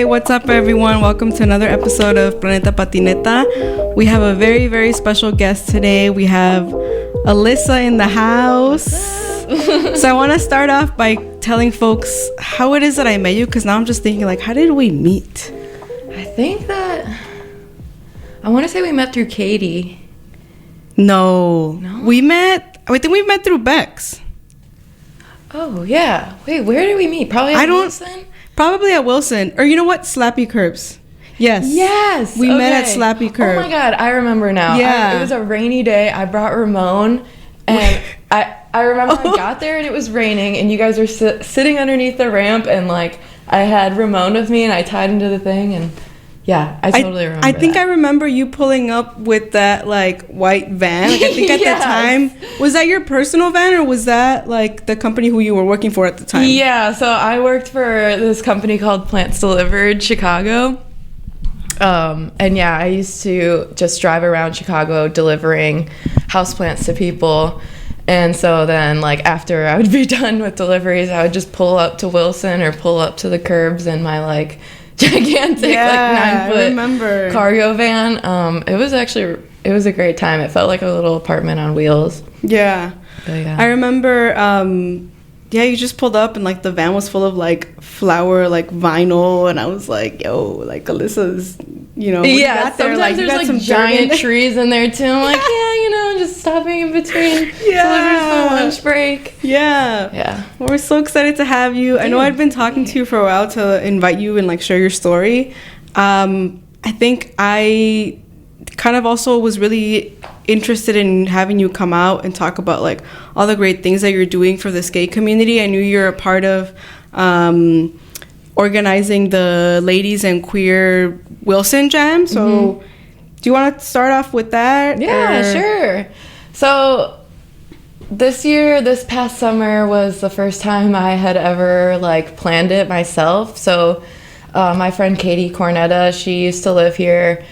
what's up, everyone? Welcome to another episode of Planeta Patineta. We have a very, very special guest today. We have Elissa in the house. So I want to start off by telling folks how it is that I met you, because now I'm just thinking, like, how did we meet? I think that... I want to say we met through Katie. No. I think we met through Bex. Oh, yeah. Wait, where did we meet? Probably at Wilson? Probably at Wilson. Or you know what? Slappy Curbs. Yes. Yes. We met at Slappy Curbs. Oh my God, I remember now. Yeah. It was a rainy day. I brought Ramon, and I remember I got there and it was raining, and you guys were sitting underneath the ramp, and like I had Ramon with me, and I tied him to the thing, and yeah, I totally remember. I think I remember you pulling up with that like white van. Like, I think at Yes. the time, was that your personal van, or was that like the company who you were working for at the time? Yeah, so I worked for this company called Plants Delivered Chicago. And yeah, I used to just drive around Chicago delivering houseplants to people. And so then, like, after I would be done with deliveries, I would just pull up to Wilson or pull up to the curbs in my like gigantic like 9-foot cargo van. It was a great time. It felt like a little apartment on wheels. Yeah. But, yeah. I remember you just pulled up and like the van was full of like flower like vinyl, and I was like, yo, like Alyssa's, you know, yeah, sometimes like, there's like some giant trees in there too. I'm like, yeah, you know, just stopping in between deliveries for lunch break. Yeah. Well, we're so excited to have you. Dude. I know I'd been talking to you for a while to invite you and like share your story. I think I kind of also was really interested in having you come out and talk about like all the great things that you're doing for the skate community. I knew you're a part of organizing the Ladies and Queer Wilson Jam. So do you want to start off with that? Yeah, sure. So this past summer was the first time I had ever like planned it myself. So my friend Katie Cornetta, she used to live here.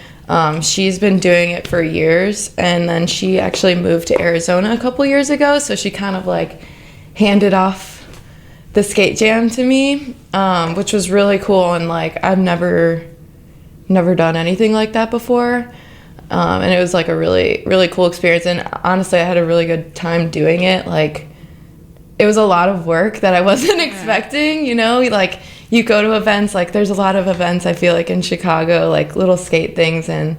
She's been doing it for years, and then she actually moved to Arizona a couple years ago, so she kind of like handed off the skate jam to me, which was really cool, and like I've never done anything like that before, and it was like a really, really cool experience, and honestly I had a really good time doing it. Like, it was a lot of work that I wasn't expecting, you know, like you go to events, like there's a lot of events I feel like in Chicago, like little skate things, and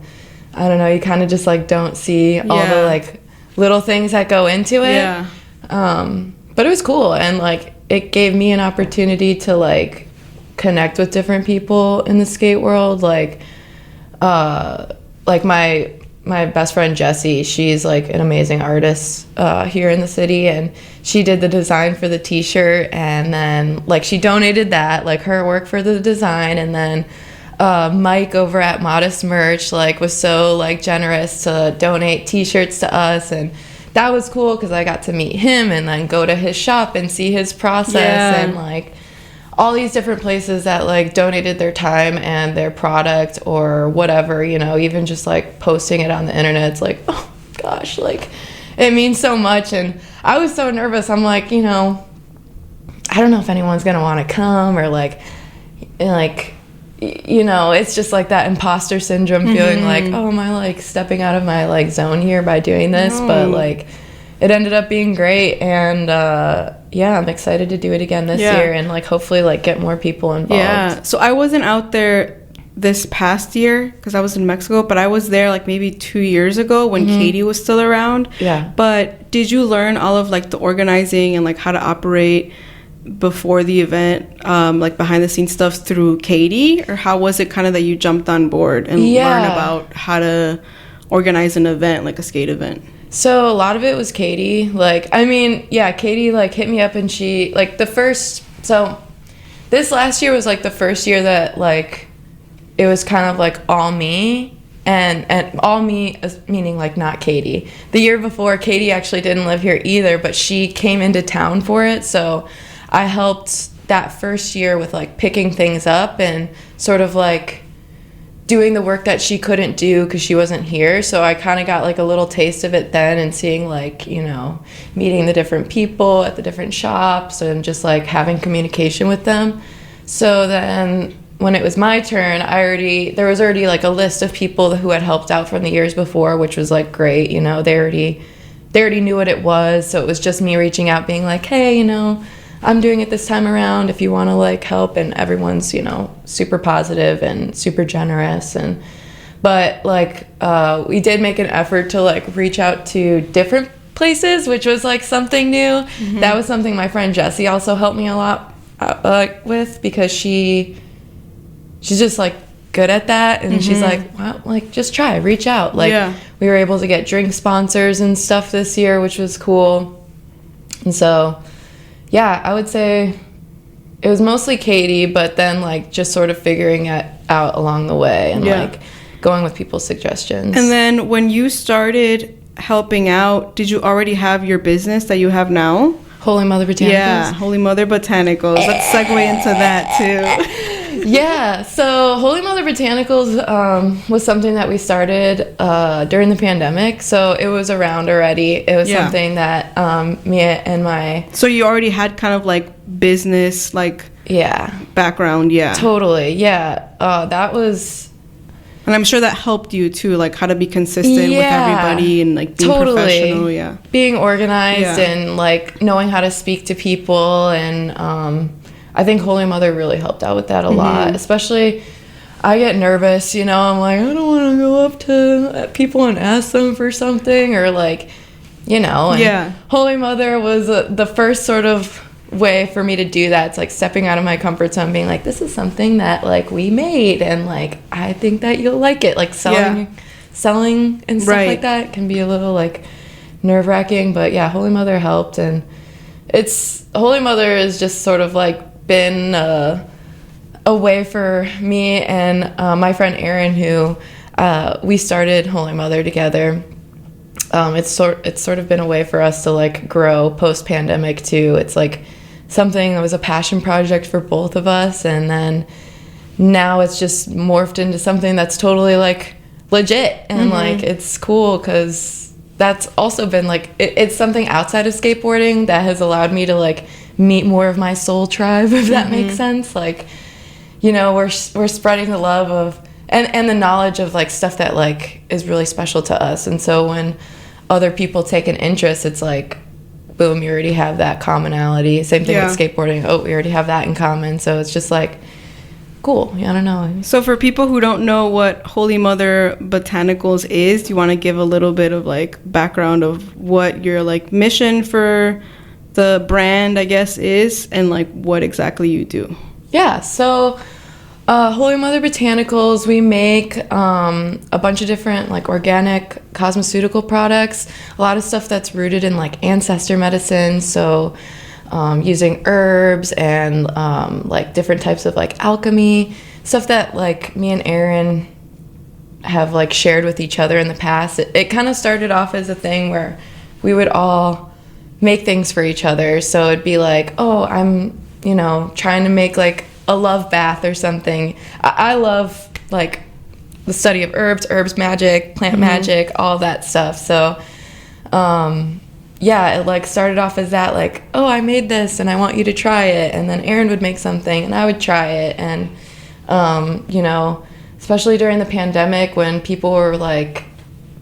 I don't know, you kind of just like don't see all the like little things that go into it. But it was cool, and like it gave me an opportunity to like connect with different people in the skate world. Like my best friend Jessie, she's like an amazing artist here in the city, and she did the design for the t-shirt, and then like she donated that, like her work for the design, and then Mike over at Modest Merch like was so like generous to donate t-shirts to us, and that was cool because I got to meet him and then go to his shop and see his process, and like all these different places that like donated their time and their product or whatever, you know, even just like posting it on the internet. It's like, oh gosh, like it means so much. And I was so nervous. I'm like, you know, I don't know if anyone's gonna want to come, or like, you know, it's just like that imposter syndrome feeling like, oh, am I like stepping out of my like zone here by doing this? But like it ended up being great, and I'm excited to do it again this year, and like hopefully like get more people involved. Yeah. So I wasn't out there this past year because I was in Mexico, but I was there like maybe 2 years ago when Katie was still around. Yeah. But did you learn all of like the organizing and like how to operate before the event, like behind the scenes stuff through Katie, or how was it kind of that you jumped on board and learned about how to organize an event, like a skate event? So a lot of it was Katie. Like, I mean, yeah, Katie like hit me up, and she like so this last year was like the first year that like it was kind of like all me, and all me meaning like not Katie. The year before, Katie actually didn't live here either, but she came into town for it, so I helped that first year with like picking things up and sort of like doing the work that she couldn't do because she wasn't here. So I kind of got like a little taste of it then, and seeing like, you know, meeting the different people at the different shops and just like having communication with them. So then when it was my turn, there was already like a list of people who had helped out from the years before, which was like great. You know, they already knew what it was, so it was just me reaching out, being like, hey, you know, I'm doing it this time around if you want to like help. And everyone's, you know, super positive and super generous. But like we did make an effort to like reach out to different places, which was like something new. That was something my friend Jessie also helped me a lot with, because she's just like good at that, and she's like, well, like just reach out. Like we were able to get drink sponsors and stuff this year, which was cool. And so yeah, I would say it was mostly Katie, but then like just sort of figuring it out along the way, and like going with people's suggestions. And then when you started helping out, did you already have your business that you have now? Holy Mother Botanicals? Yeah, Holy Mother Botanicals. Let's segue into that too. Yeah, so Holy Mother Botanicals was something that we started during the pandemic, so it was around already. It was something that me and my... So you already had kind of like business background, Totally, that was... And I'm sure that helped you too, like how to be consistent with everybody and like being professional, being organized and like knowing how to speak to people. And I think Holy Mother really helped out with that a lot. Especially, I get nervous, you know, I'm like, I don't want to go up to people and ask them for something, or like, you know. And Holy Mother was the first sort of way for me to do that. It's like stepping out of my comfort zone, being like, this is something that like we made, and like I think that you'll like it. Like selling and stuff like that can be a little like nerve-wracking, but Holy Mother helped. And Holy Mother has just sort of like been a way for me and my friend Erin, who we started Holy Mother together. It's sort of been a way for us to like grow post-pandemic too. It's like something that was a passion project for both of us, and then now it's just morphed into something that's totally like legit, and like it's cool, because that's also been like it's something outside of skateboarding that has allowed me to like meet more of my soul tribe, if that makes sense. Like, you know, we're spreading the love of and the knowledge of like stuff that like is really special to us. And so when other people take an interest, it's like, boom, you already have that commonality. Same thing with skateboarding. Oh, we already have that in common. So it's just like, cool. I don't know. So for people who don't know what Holy Mother Botanicals is, do you want to give a little bit of like background of what your like mission for the brand, I guess, is, and like what exactly you do? Yeah. So Holy Mother Botanicals, we make a bunch of different like organic cosmeceutical products, a lot of stuff that's rooted in like ancestor medicine, so using herbs and like different types of like alchemy, stuff that like me and Erin have like shared with each other in the past. It kind of started off as a thing where we would all make things for each other. So it'd be like, oh, I'm, you know, trying to make like a love bath or something. I love like the study of herbs magic, plant magic, all that stuff. So it like started off as that, like, oh, I made this and I want you to try it. And then Erin would make something and I would try it. And you know, especially during the pandemic when people were like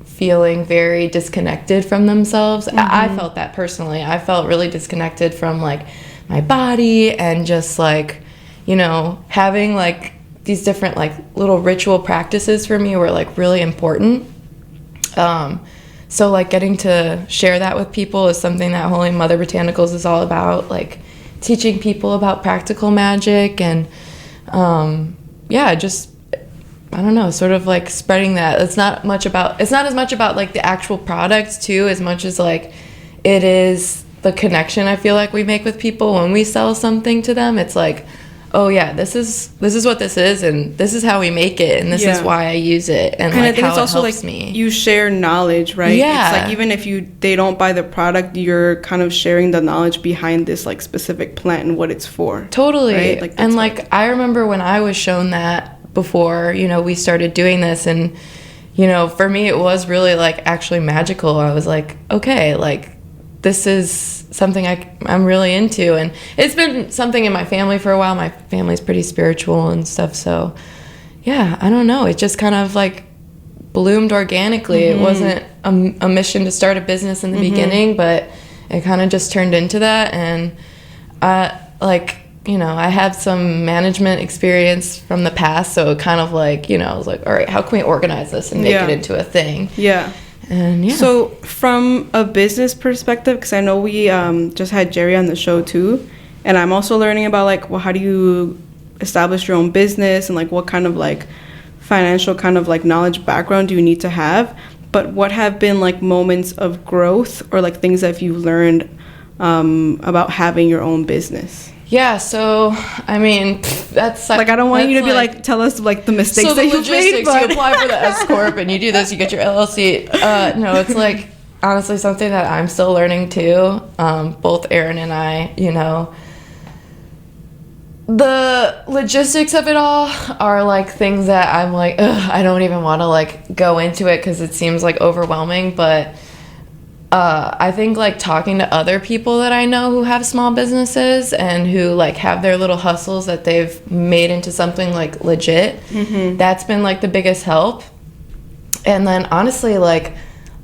feeling very disconnected from themselves. I felt that personally. I felt really disconnected from like my body, and just like, you know, having like these different like little ritual practices for me were like really important. So like getting to share that with people is something that Holy Mother Botanicals is all about, like teaching people about practical magic and just, I don't know, sort of like spreading that. It's not as much about like the actual product too, as much as like it is the connection I feel like we make with people when we sell something to them. It's like, oh yeah, this is what this is, and this is how we make it, and this is why I use it, and like I think how it's also it helps like me. You share knowledge, right? Yeah. It's like even if they don't buy the product, you're kind of sharing the knowledge behind this like specific plant and what it's for. Totally. Right? Like, and like I remember when I was shown that before, you know, we started doing this, and you know, for me it was really like actually magical. I was like, okay, like this is something I'm really into, and it's been something in my family for a while. My family's pretty spiritual and stuff, so yeah, I don't know. It just kind of like bloomed organically. It wasn't a mission to start a business in the beginning, but it kind of just turned into that. And I had some management experience from the past, so it kind of like, I was like, all right, how can we organize this and make it into a thing? Yeah. And yeah. So from a business perspective, because I know we just had Jerry on the show too, and I'm also learning about like, well, how do you establish your own business, and like what kind of like financial kind of like knowledge background do you need to have? But what have been like moments of growth or like things that you've learned about having your own business? Yeah, so I mean, that's like, I don't want you to be like tell us like the mistakes that you've made. But you apply for the S corp and you do this, you get your LLC. No, it's like honestly something that I'm still learning too. Both Aaron and I, the logistics of it all are like things that I'm like, I don't even want to like go into it because it seems like overwhelming. But I think like talking to other people that I know who have small businesses and who like have their little hustles that they've made into something like legit, that's been like the biggest help. And then honestly, like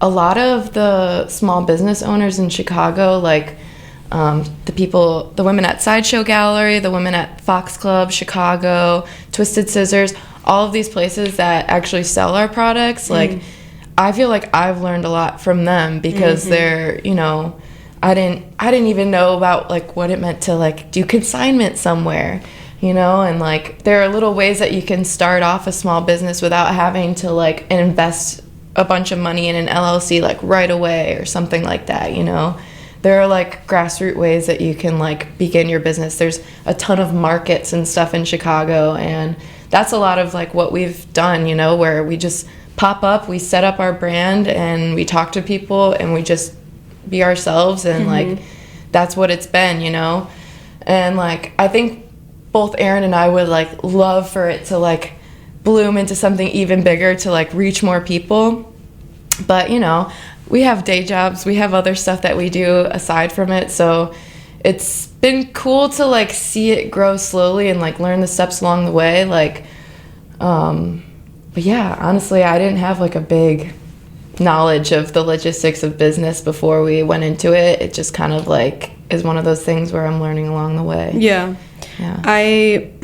a lot of the small business owners in Chicago, like the women at Sideshow Gallery, the women at Fox Club, Chicago, Twisted Scissors, all of these places that actually sell our products, like I feel like I've learned a lot from them because they're, I didn't even know about like what it meant to like do consignment somewhere, and like there are little ways that you can start off a small business without having to like invest a bunch of money in an LLC like right away or something like that, There are like grassroots ways that you can like begin your business. There's a ton of markets and stuff in Chicago, and that's a lot of like what we've done, where we just pop up, we set up our brand, and we talk to people, and we just be ourselves, and like that's what it's been, And like I think both Aaron and I would like love for it to like bloom into something even bigger, to like reach more people, but we have day jobs, we have other stuff that we do aside from it, so it's been cool to like see it grow slowly and like learn the steps along the way, like but yeah, honestly, I didn't have like a big knowledge of the logistics of business before we went into it. It just kind of like is one of those things where I'm learning along the way. Yeah.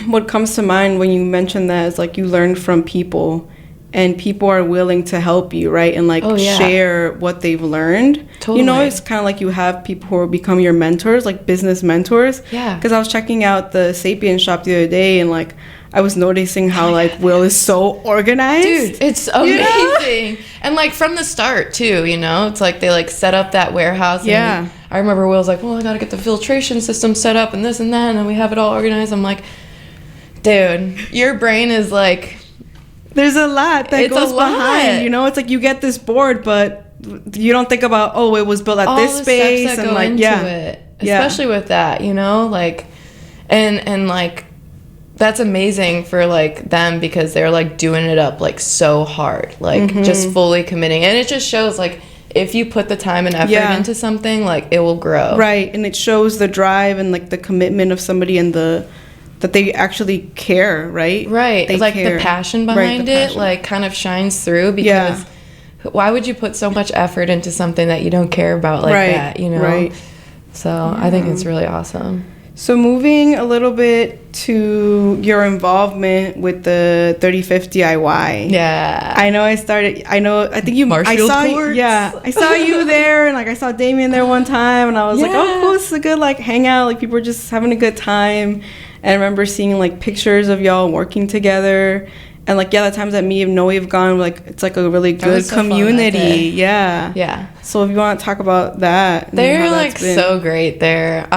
What comes to mind when you mention that is like you learn from people, and people are willing to help you, right? And like share what they've learned. Totally. It's kind of like you have people who become your mentors, like business mentors. Yeah. Because I was checking out the Sapien shop the other day, and like I was noticing how like Will is so organized. Dude, it's amazing. And like from the start too, it's like they like set up that warehouse. And I remember Will's like, well, I gotta get the filtration system set up and this and that, and then we have it all organized. I'm like, dude, your brain is like, there's a lot that goes behind, it's like you get this board, but you don't think about, it was built at this space, steps that and go like into it, especially with that, like, and like that's amazing for like them because they're like doing it up like so hard, like just fully committing, and it just shows like if you put the time and effort into something, like it will grow, right? And it shows the drive and like the commitment of somebody and that they actually care, right? Right. They like care. The passion behind it like kind of shines through, because why would you put so much effort into something that you don't care about like that, Right. So I think it's really awesome. So moving a little bit to your involvement with the 35th DIY. Yeah. I think you, Marshfield I saw you there, and like I saw Damien there one time, and I was like, oh, cool, this is a good like hangout, like people were just having a good time. And I remember seeing like pictures of y'all working together, and like the times that me and Noe have gone, like it's like a really good community. Yeah. So if you want to talk about that, they're like so great there.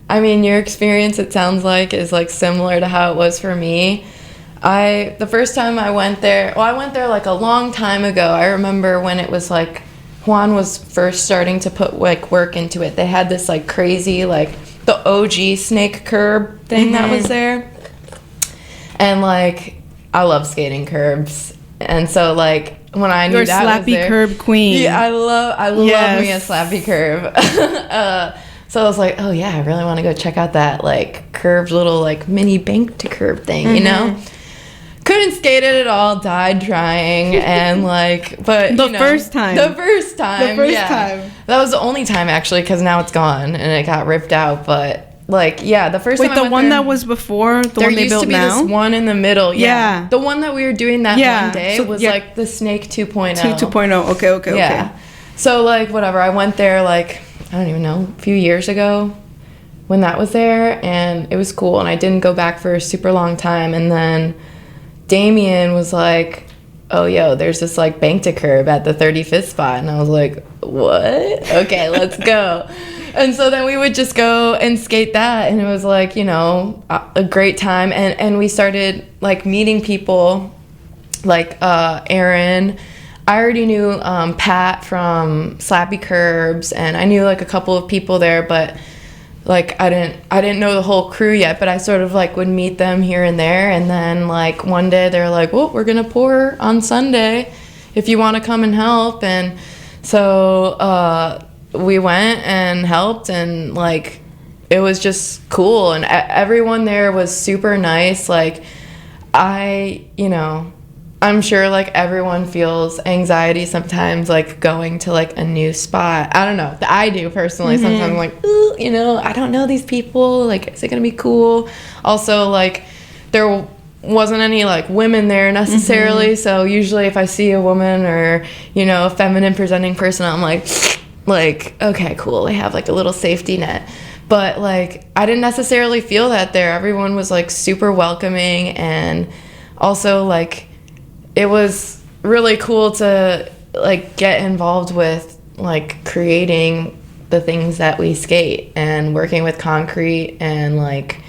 I mean, your experience, it sounds like, is like similar to how it was for me. The first time I went there like a long time ago. I remember when it was like Juan was first starting to put like work into it. They had this like crazy like the OG snake curb thing that was there, and like I love skating curbs, and so like when I knew You're that slappy was there. curb queen. Yeah, I love me a slappy curb. So I was like, oh yeah, I really want to go check out that like curved little like mini bank to curb thing, you know? Couldn't skate it at all, died trying, and like, but the first time. That was the only time actually, because now it's gone and it got ripped out. But like, yeah, the first time. Wait, the one that was before the one they built now. There used to be this one in the middle. Yeah, the one that we were doing that one day was like the Snake 2.0. 2.0. Okay. So like whatever, I went there like I don't even know, a few years ago when that was there, and it was cool. And I didn't go back for a super long time, and then Damien was like, oh, yo, there's this, like, bank to curb at the 35th spot. And I was like, what? Okay, let's go. And so then we would just go and skate that. And it was, like, you know, a great time. And we started, like, meeting people like Aaron. I already knew Pat from Slappy Curbs. And I knew, like, a couple of people there. But like I didn't know the whole crew yet, but I sort of like would meet them here and there, and then like one day they're like, well, we're gonna pour on Sunday if you want to come and help. And so we went and helped, and like it was just cool, and everyone there was super nice. Like I'm sure like everyone feels anxiety sometimes, like going to like a new spot. I don't know. I do personally. Sometimes I'm like, ooh, you know, I don't know these people. Like, is it gonna be cool? Also, like, there wasn't any like women there necessarily. So usually, if I see a woman or you know a feminine presenting person, I'm like, okay, cool. They have like a little safety net. But like, I didn't necessarily feel that there. Everyone was like super welcoming, and also like, it was really cool to like get involved with like creating the things that we skate and working with concrete, and like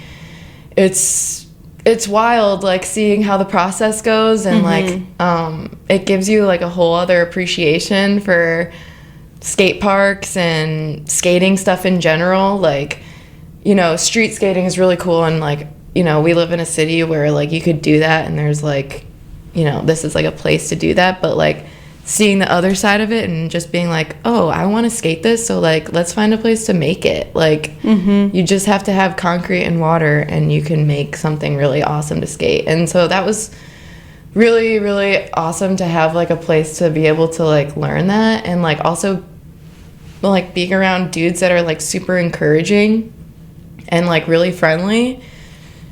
it's wild like seeing how the process goes, and like it gives you like a whole other appreciation for skate parks and skating stuff in general. Like, you know, street skating is really cool, and like, you know, we live in a city where like you could do that, and there's like, you know, this is like a place to do that, but like seeing the other side of it and just being like, oh, I want to skate this, so like let's find a place to make it. Like you just have to have concrete and water, and you can make something really awesome to skate. And so that was really, really awesome to have like a place to be able to like learn that, and like also like being around dudes that are like super encouraging and like really friendly,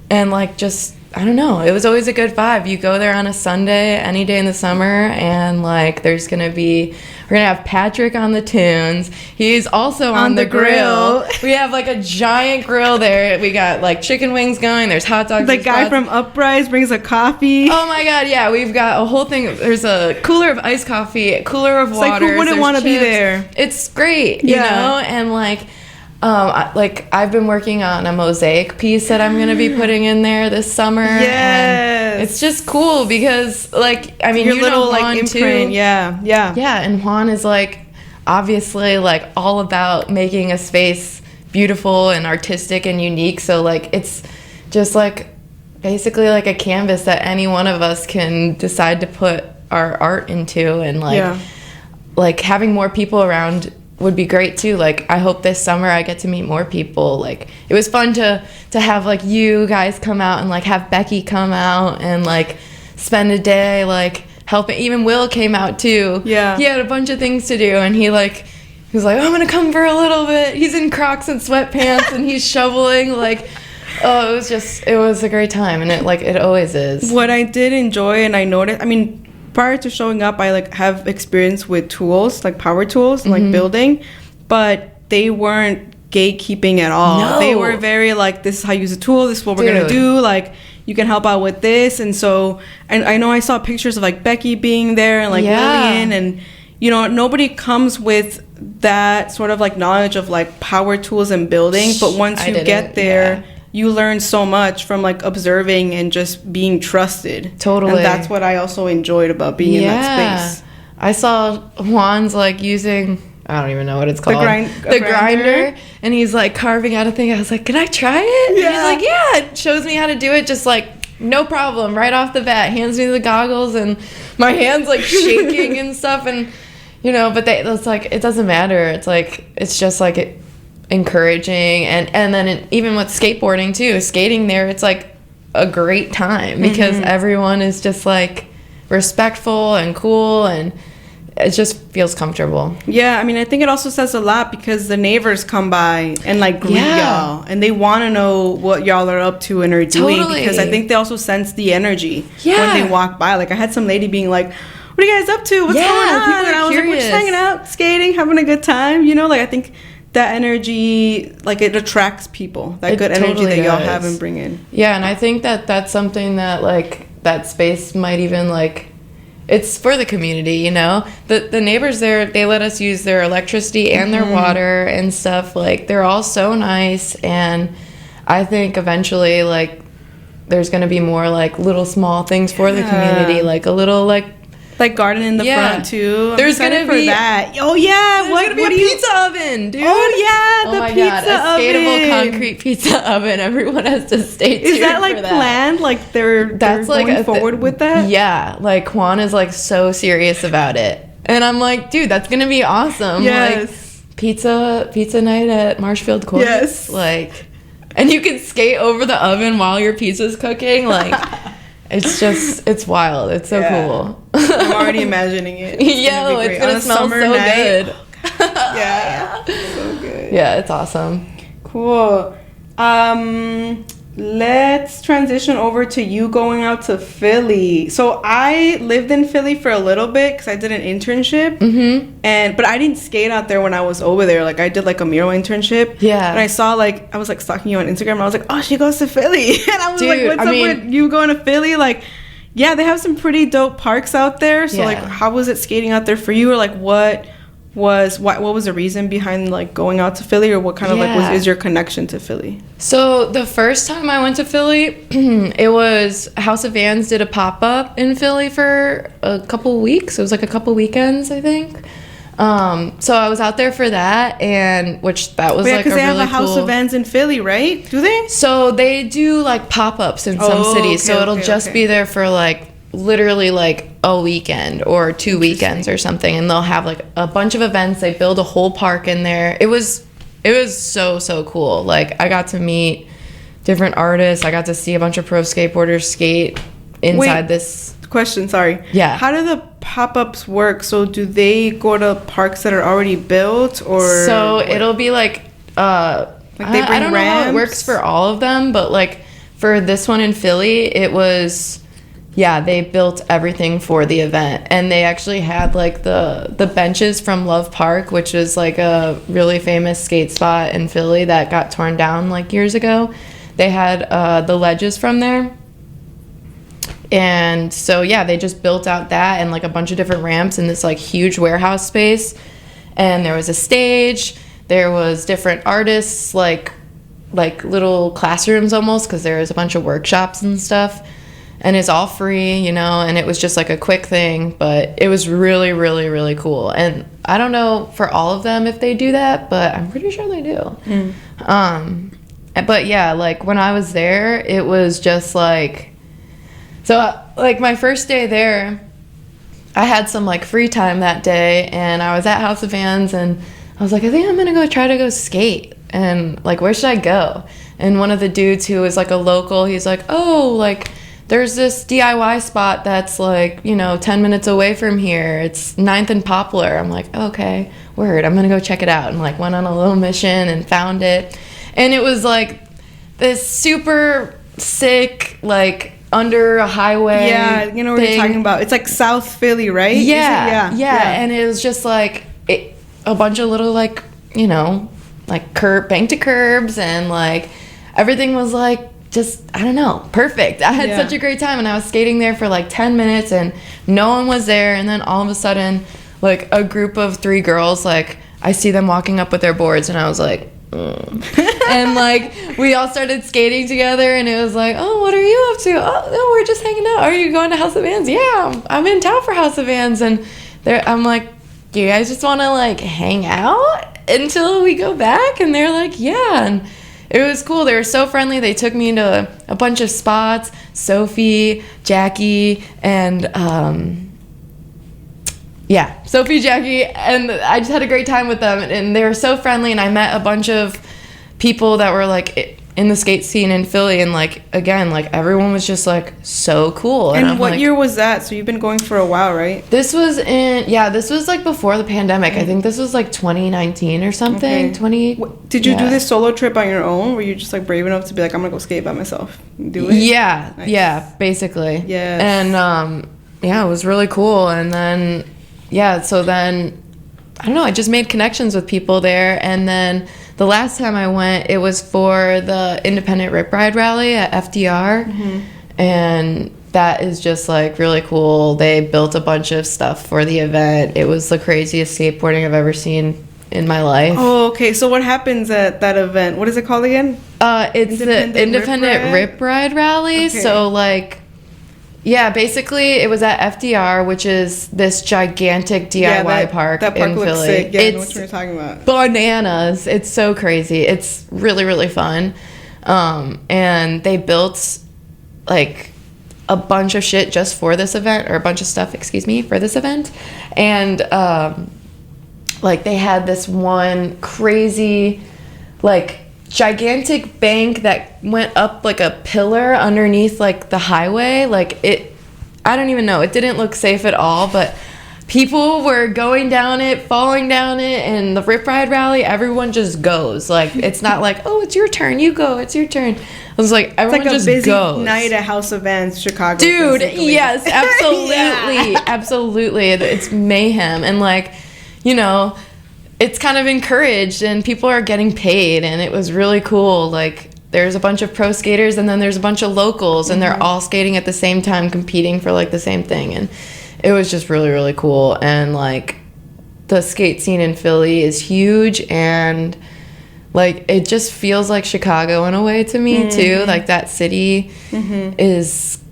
and like just I don't know, it was always a good vibe. You go there on a Sunday, any day in the summer, and like we're gonna have Patrick on the tunes. He's also on the grill. We have like a giant grill there. We got like chicken wings going, there's hot dogs. The guy from Uprise brings a coffee. Oh my god, yeah, we've got a whole thing. There's a cooler of iced coffee, a cooler of water. Like, who wouldn't want to be there? It's great, you know? And like I've been working on a mosaic piece that I'm going to be putting in there this summer. Yes. And it's just cool because, like, I mean, your you little, know Juan, like, imprint. Too. Yeah. Yeah, and Juan is, like, obviously, like, all about making a space beautiful and artistic and unique. So, like, it's just, like, basically, like, a canvas that any one of us can decide to put our art into. And, like having more people around would be great too. Like, I hope this summer I get to meet more people. Like, it was fun to have like you guys come out, and like have Becky come out and like spend a day like helping. Even Will came out too. Yeah, he had a bunch of things to do, and he was like, oh, I'm gonna come for a little bit. He's in Crocs and sweatpants and he's shoveling. Like, oh, it was a great time, and it always is. What I did enjoy, and I noticed, I mean, prior to showing up, I like have experience with tools, like power tools, and like building, but they weren't gatekeeping at all. No. They were very like, this is how you use a tool, this is what we're gonna do, like you can help out with this. And so, and I know I saw pictures of like Becky being there and like Lillian, and you know, nobody comes with that sort of like knowledge of like power tools and building, but once you get there, you learn so much from like observing and just being trusted. Totally. And that's what I also enjoyed about being in that space. I saw Juan's like using, I don't even know what it's called. The grinder. And he's like carving out a thing. I was like, can I try it? Yeah. And he's like, yeah. It shows me how to do it just like no problem, right off the bat, hands me the goggles, and my hand's like shaking and stuff, and you know, but it's like, it doesn't matter. It's like, it's just like encouraging, and then even with skateboarding too, skating there, it's like a great time because everyone is just like respectful and cool, and it just feels comfortable. Yeah, I mean, I think it also says a lot because the neighbors come by and like greet y'all, and they want to know what y'all are up to and are doing, because I think they also sense the energy when they walk by. Like I had some lady being like, "What are you guys up to? What's going on?" And I was like, "We're just hanging out, skating, having a good time." You know, like I think that energy, like it attracts people. That good energy that y'all have and bring in. Yeah, and I think that that's something that like that space might even like. It's for the community, you know. The neighbors there, they let us use their electricity and their water and stuff. Like they're all so nice, and I think eventually like there's gonna be more like little small things for the community, like a little like garden in the front too. I'm there's gonna be that. Oh yeah, there's gonna be a pizza oven, dude. Oh yeah, the pizza oven. A skatable concrete pizza oven. Everyone has to stay tuned. Is that like planned? Like they're going forward with that? Yeah, like Juan is like so serious about it, and I'm like, dude, that's gonna be awesome. Yes. Like pizza night at Marshfield Court. Yes. Like, and you can skate over the oven while your pizza's cooking. Like. It's wild. It's so cool. I'm already imagining it. It's gonna smell so good. Yeah, so good. Yeah, it's awesome. Cool. Let's transition over to you going out to Philly. So I lived in Philly for a little bit because I did an internship, but I didn't skate out there when I was over there. Like I did like a mural internship. Yeah. And I saw I was like stalking you on Instagram, and I was like, oh, she goes to Philly, and I was like, what's up with you going to Philly? Like, yeah, they have some pretty dope parks out there. So like, how was it skating out there for you, or like what was the reason behind like going out to Philly, or what kind of is your connection to Philly? So the first time I went to Philly, it was House of Vans did a pop-up in Philly for a couple weeks. It was like a couple weekends, I think. So I was out there for that, and that was like a really cool. Because they have a House of Vans in Philly, right? Do they? So they do like pop-ups in some cities. So it'll just be there for like literally like a weekend or 2 weekends or something, and they'll have like a bunch of events. They build a whole park in there. It was so cool. Like I got to meet different artists. I got to see a bunch of pro skateboarders skate inside this question. Sorry. Yeah. How do the pop-ups work? So do they go to parks that are already built, or so it'll be like they bring I don't know how it works for all of them, but like for this one in Philly, it was. Yeah, they built everything for the event, and they actually had like the benches from Love Park, which is like a really famous skate spot in Philly that got torn down like years ago. They had the ledges from there, and so yeah, they just built out that and like a bunch of different ramps in this like huge warehouse space, and there was a stage. There was different artists, like little classrooms almost, because there was a bunch of workshops and stuff. And it's all free, you know, and it was just like a quick thing, but it was really, really, really cool. And I don't know for all of them if they do that, but I'm pretty sure they do. But yeah, like when I was there, it was just like, so like my first day there, I had some like free time that day, and I was at House of Vans, and I was like, I think I'm gonna try to go skate, and like, where should I go? And one of the dudes who was like a local, he's like, oh, like, there's this DIY spot that's like, 10 minutes away from here. It's 9th and Poplar. I'm like, okay, word. I'm going to go check it out. And like went on a little mission and found it. And it was like this super sick, like under a highway. Yeah, you know what you're talking about. It's like South Philly, right? Yeah. And it was just like a bunch of little like, like bank to curbs, and like everything was like, just, I don't know, perfect. I had such a great time, and I was skating there for like 10 minutes and no one was there, and then all of a sudden like a group of 3 girls, like I see them walking up with their boards, and I was like and like we all started skating together, and it was like, oh, what are you up to? Oh no, we're just hanging out. Are you going to House of Vans? Yeah, I'm in town for House of Vans. And I'm like, do you guys just want to like hang out until we go back? And they're like, yeah. And it was cool. They were so friendly. They took me into a bunch of spots. Sophie, Jackie, and Sophie, Jackie, and I just had a great time with them. And they were so friendly. And I met a bunch of people that were like in the skate scene in Philly, and like again, like everyone was just like so cool. And what year was that? So you've been going for a while, right? This was like before the pandemic. I think this was like 2019 or something. Did you do this solo trip on your own? Were you just like brave enough to be like, I'm gonna go skate by myself? Do it? Yeah, nice. Yeah, basically. Yeah. And it was really cool. And then so then I don't know, I just made connections with people there. And then the last time I went, it was for the Independent Rip Ride Rally at FDR. Mm-hmm. And that is just like really cool. They built a bunch of stuff for the event. It was the craziest skateboarding I've ever seen in my life. Oh, okay. So what happens at that event? What is it called again? It's the Independent Rip Ride Rally. Okay. So like, basically it was at FDR, which is this gigantic DIY park in Philly. That park looks sick. Yeah, I know what you're talking about. Bananas. It's so crazy. It's really, really fun. And they built like a bunch of shit just for this event, or a bunch of stuff, for this event. And like they had this one crazy like gigantic bank that went up like a pillar underneath like the highway. Like I don't even know, it didn't look safe at all, but people were going down it, falling down it. And the Rip Ride Rally, everyone just goes. Like it's not like, oh, it's your turn, you go, it's your turn. I was like, everyone just goes. It's like a busy night at House of Vans, Chicago. Dude, basically. Yes, absolutely. Absolutely. It's mayhem. And like, it's kind of encouraged, and people are getting paid, and it was really cool. Like there's a bunch of pro skaters, and then there's a bunch of locals, and they're all skating at the same time, competing for like the same thing. And it was just really, really cool. And like the skate scene in Philly is huge, and like it just feels like Chicago in a way to me too. Like that city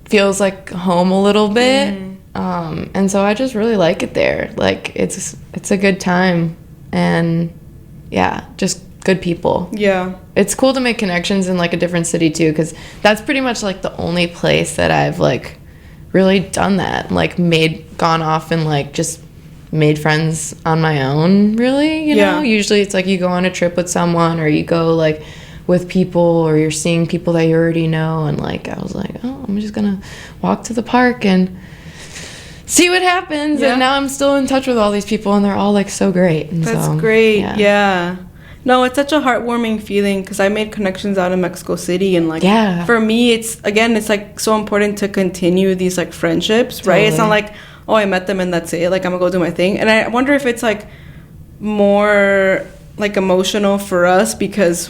feels like home a little bit. And so I just really like it there. Like it's a good time. And just good people. Yeah. It's cool to make connections in like a different city too, because that's pretty much like the only place that I've like really done that. Like gone off and like just made friends on my own, really, you know? Usually it's like you go on a trip with someone, or you go like with people, or you're seeing people that you already know. And like I was like, oh, I'm just gonna walk to the park and see what happens. And now I'm still in touch with all these people, and they're all like so great. And that's great. Yeah. No, it's such a heartwarming feeling, because I made connections out in Mexico City, and like for me it's like so important to continue these like friendships. Totally. Right? It's not like, oh, I met them and that's it, like I'm gonna go do my thing. And I wonder if it's like more like emotional for us, because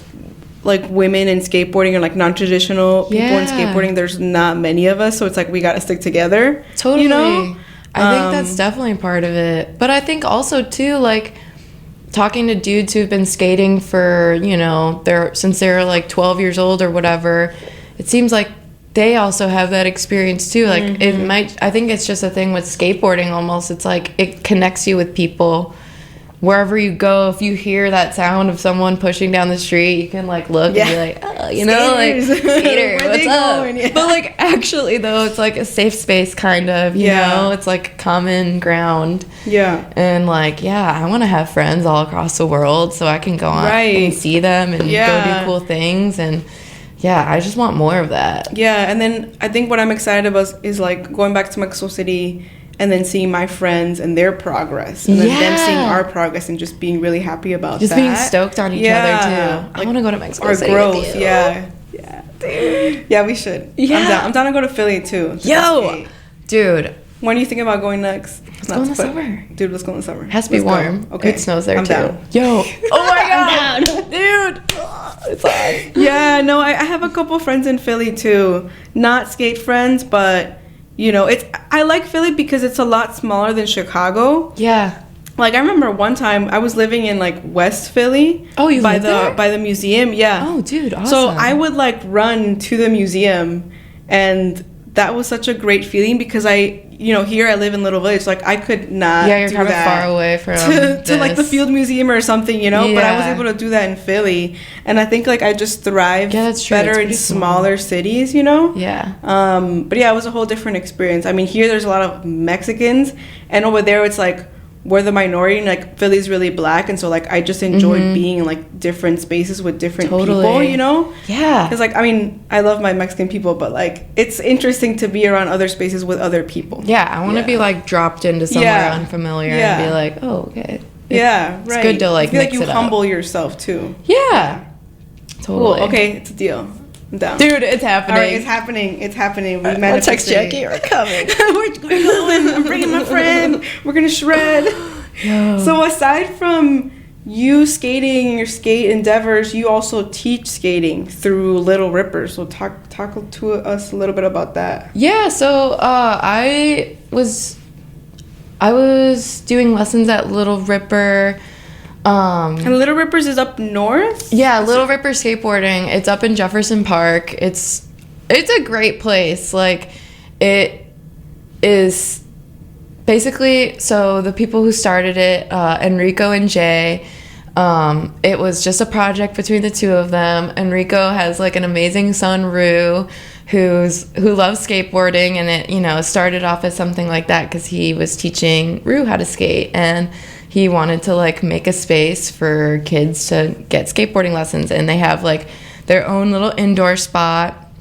like women in skateboarding, or like non-traditional people in skateboarding, there's not many of us, so it's like we gotta stick together. Totally. I think that's definitely part of it. But I think also too, like talking to dudes who've been skating for, since they're like 12 years old or whatever, it seems like they also have that experience too. Like I think it's just a thing with skateboarding almost. It's like it connects you with people. Wherever you go, if you hear that sound of someone pushing down the street, you can like look and be like, oh, Skaters. Like, skater, what's up? Yeah. But like actually though, it's like a safe space kind of, you know? It's like common ground. Yeah. And like, I want to have friends all across the world so I can go on and see them and go do cool things. And I just want more of that. Yeah, and then I think what I'm excited about is like going back to Mexico City and then seeing my friends and their progress, and then them seeing our progress, and just being really happy about just being stoked on each other too. I want to go to Mexico City. Our growth, with you. Yeah, we should. I'm down to go to Philly too. Yo, dude, when are you thinking about going next? Let's go in the summer. Dude, let's go in the summer. Has to be warm. Okay, it snows there too. Down. Yo, oh my god, dude, it's on. Yeah, no, I have a couple friends in Philly too. Not skate friends, but. I like Philly because it's a lot smaller than Chicago. Yeah. Like I remember one time I was living in like West Philly. Oh, you lived there? By the museum, yeah. Oh, dude, awesome. So I would like run to the museum, and that was such a great feeling, because I here I live in Little Village, so like I could not you're do kind of that far away from to like the Field Museum or something, but I was able to do that in Philly, and I think like I just thrive better in smaller cities, but yeah, it was a whole different experience. I mean, here there's a lot of Mexicans, and over there it's like we're the minority, and like Philly's really black, and so like I just enjoyed being in like different spaces with different people, Yeah. Because like I mean, I love my Mexican people, but like it's interesting to be around other spaces with other people. Yeah, I want to be like dropped into somewhere unfamiliar and be like, oh, okay. It's good to like mix you humble yourself too. Yeah. Totally. Cool. Okay, it's a deal. I'm down. Dude, it's happening. All right, it's happening. We I'll text Jackie. We're coming. We're going. I'm bringing my friend. We're gonna shred. Yo. So aside from you skating and your skate endeavors, you also teach skating through Little Ripper. So talk to us a little bit about that. Yeah. So I was doing lessons at Little Ripper. And Little Rippers is up north? Yeah, Little Ripper skateboarding. It's up in Jefferson Park. It's a great place. Like, it is basically, so the people who started it, Enrico and Jay, it was just a project between the two of them. Enrico has like an amazing son, Rue, who loves skateboarding, and it started off as something like that because he was teaching Rue how to skate, and he wanted to like make a space for kids to get skateboarding lessons, and they have like their own little indoor spot.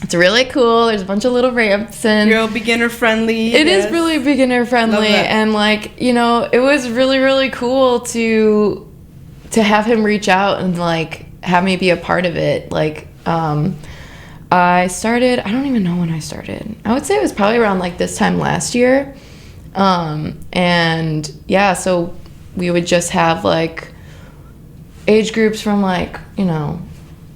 It's really cool. There's a bunch of little ramps, and real beginner friendly. It is really beginner friendly, and like it was really, really cool to have him reach out and like have me be a part of it. Like I don't even know when I started. I would say it was probably around like this time last year. And yeah, so we would just have like age groups from like,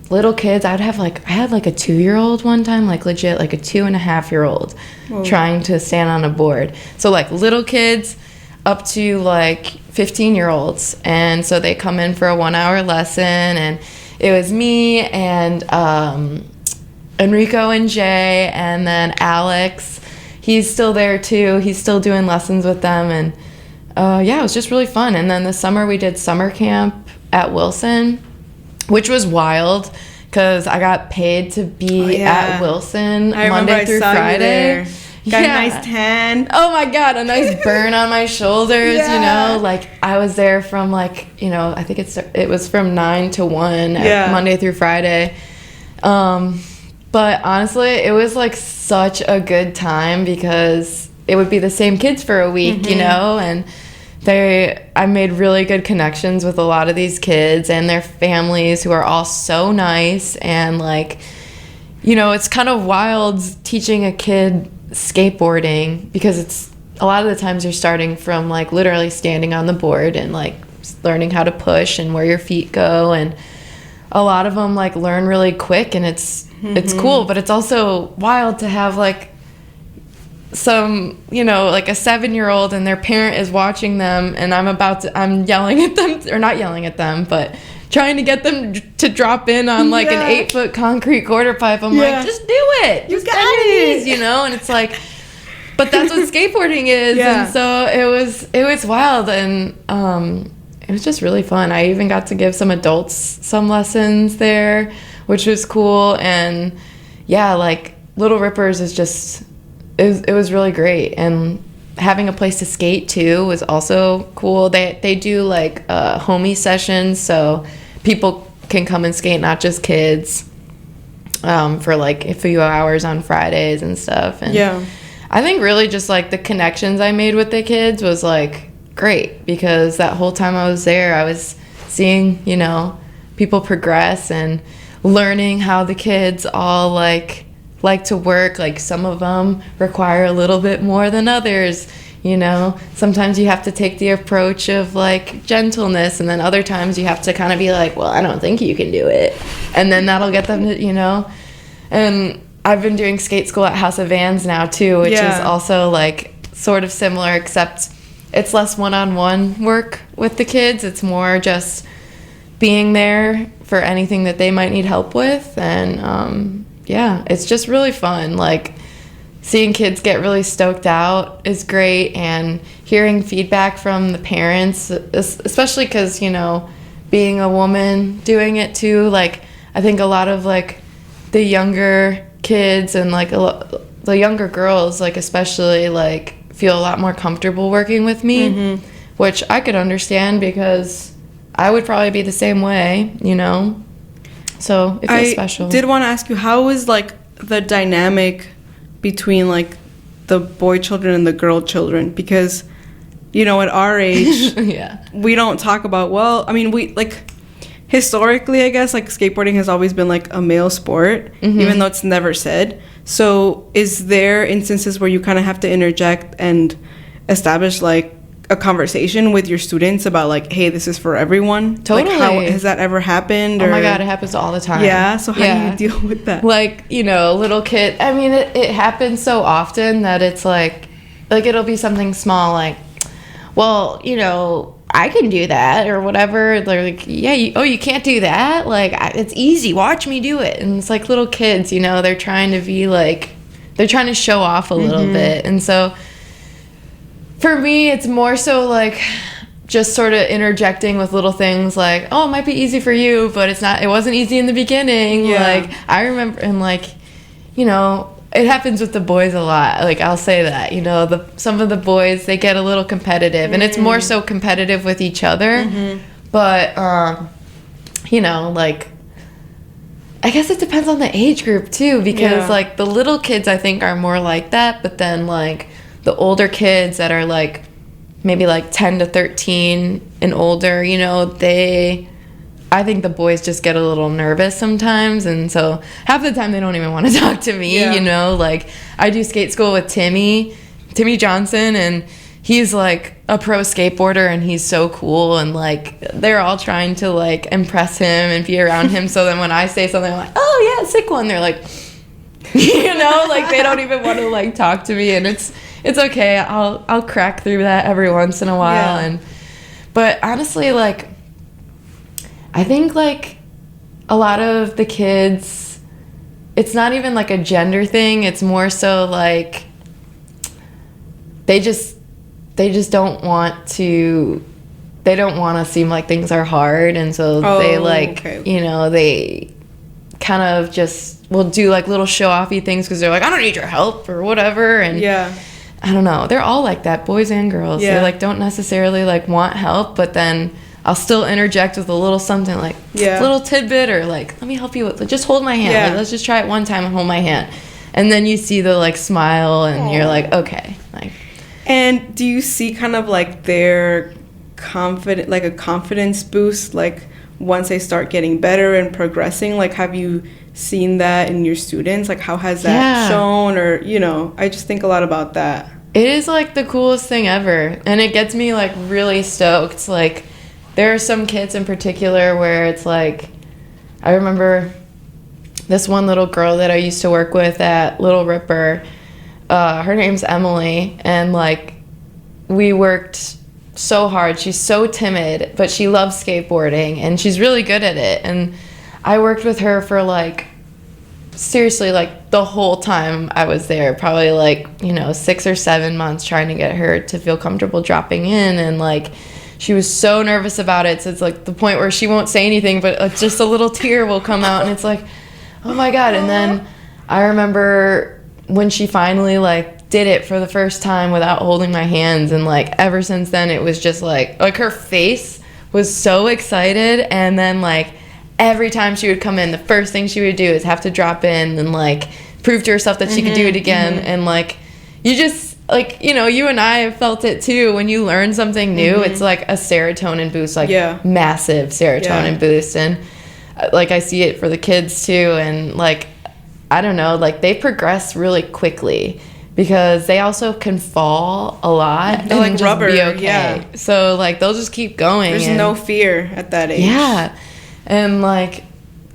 little kids. I had like a 2-year-old one time, like legit like a 2.5-year-old trying to stand on a board. So like little kids up to like 15-year-olds. And so they come in for a 1-hour lesson, and it was me and Enrico and Jay, and then Alex. He's still there too. He's still doing lessons with them, and it was just really fun. And then this summer we did summer camp at Wilson, which was wild because I got paid to be at Wilson Monday through Friday. Got a nice tan. Oh my God, a nice burn on my shoulders. Like I was there from like I think it was from 9 to 1 Monday through Friday. But honestly, it was like such a good time because it would be the same kids for a week, and I made really good connections with a lot of these kids and their families who are all so nice. And like, it's kind of wild teaching a kid skateboarding because it's a lot of the times you're starting from like literally standing on the board and like learning how to push and where your feet go, and a lot of them like learn really quick, and it's cool, but it's also wild to have like some like a 7-year-old and their parent is watching them, and I'm yelling at them, or not yelling at them, but trying to get them to drop in on like an 8-foot concrete quarter pipe. I'm like, just do it, you got it, and it's like, but that's what skateboarding is. And so it was wild, and it was just really fun. I even got to give some adults some lessons there, which was cool. And like Little Rippers is just, it was really great. And having a place to skate too was also cool. They do like homie sessions, so people can come and skate, not just kids, for like a few hours on Fridays and stuff. And I think really just like the connections I made with the kids was like great, because that whole time I was there, I was seeing people progress and learning how the kids all like to work. Like some of them require a little bit more than others, sometimes you have to take the approach of like gentleness, and then other times you have to kind of be like, well, I don't think you can do it, and then that'll get them to and I've been doing skate school at House of Vans now too, which is also like sort of similar, except it's less one-on-one work with the kids. It's more just being there for anything that they might need help with. And it's just really fun. Like seeing kids get really stoked out is great, and hearing feedback from the parents, especially because, you know, being a woman doing it too, like, I think a lot of, like, the younger kids and, like, the younger girls, like, especially, like, feel a lot more comfortable working with me, which I could understand because I would probably be the same way, you know? So it feels special. I did want to ask you, how is, like, the dynamic between, like, the boy children and the girl children? Because, you know, at our age, we don't talk about, well, I mean, we, like, historically, I guess, like, skateboarding has always been, like, a male sport, even though it's never said. So is there instances where you kind of have to interject and establish, like, a conversation with your students about, like, hey, this is for everyone? Totally. Like, how has that ever happened? Oh my God, it happens all the time. Yeah, so how do you deal with that? Like, you know, little kid, I mean, it happens so often that it's like it'll be something small, like, well, you know, I can do that or whatever. They're like, yeah, you can't do that? Like, it's easy. Watch me do it. And it's like little kids, you know, they're trying to be like, they're trying to show off a little bit. And so for me, it's more so like just sort of interjecting with little things like, oh, it might be easy for you, but it wasn't easy in the beginning. Yeah. Like, I remember, and like, you know, it happens with the boys a lot. Like, I'll say that, you know, some of the boys, they get a little competitive, and it's more so competitive with each other. But, you know, like, I guess it depends on the age group too, because like the little kids I think are more like that, but then like the older kids that are like maybe like 10 to 13 and older, you know, I think the boys just get a little nervous sometimes, and so half the time they don't even want to talk to me, you know. Like, I do skate school with Timmy Johnson, and he's like a pro skateboarder, and he's so cool, and like they're all trying to like impress him and be around him, so then when I say something like, oh yeah, sick one, they're like, you know, like they don't even want to like talk to me, and it's okay. I'll crack through that every once in a while. But honestly, like, I think like a lot of the kids, it's not even like a gender thing. It's more so like they just don't want to seem like things are hard, and so they like, you know, they kind of just will do like little show-offy things because they're like, I don't need your help or whatever. And I don't know, they're all like that, boys and girls. They like don't necessarily like want help, but then I'll still interject with a little something like little tidbit, or like, let me help you with, just hold my hand. Like, let's just try it one time and hold my hand. And then you see the like smile, and you're like, okay. Like, and do you see kind of like their a confidence boost, like once they start getting better and progressing? Like, have you seen that in your students? Like, how has that shown? Or, you know, I just think a lot about that. It is like the coolest thing ever, and it gets me like really stoked. Like, there are some kids in particular where it's like, I remember this one little girl that I used to work with at Little Ripper. Her name's Emily, and like we worked so hard. She's so timid, but she loves skateboarding, and she's really good at it. And I worked with her for like, seriously, like the whole time I was there, probably like, you know, 6 or 7 months, trying to get her to feel comfortable dropping in. And like, she was so nervous about it. So it's like the point where she won't say anything, but just a little tear will come out, and it's like, oh my God. And then I remember when she finally like did it for the first time without holding my hands, and like ever since then it was just like her face was so excited. And then like every time she would come in, the first thing she would do is have to drop in and like prove to herself that she could do it again. And like, you just, like, you know, you and I have felt it too. When you learn something new, it's like a serotonin boost, like massive serotonin boost. And like, I see it for the kids too. And like, I don't know, like they progress really quickly because they also can fall a lot and like just rubber, be okay. So like, they'll just keep going. There's no fear at that age. Yeah. And like,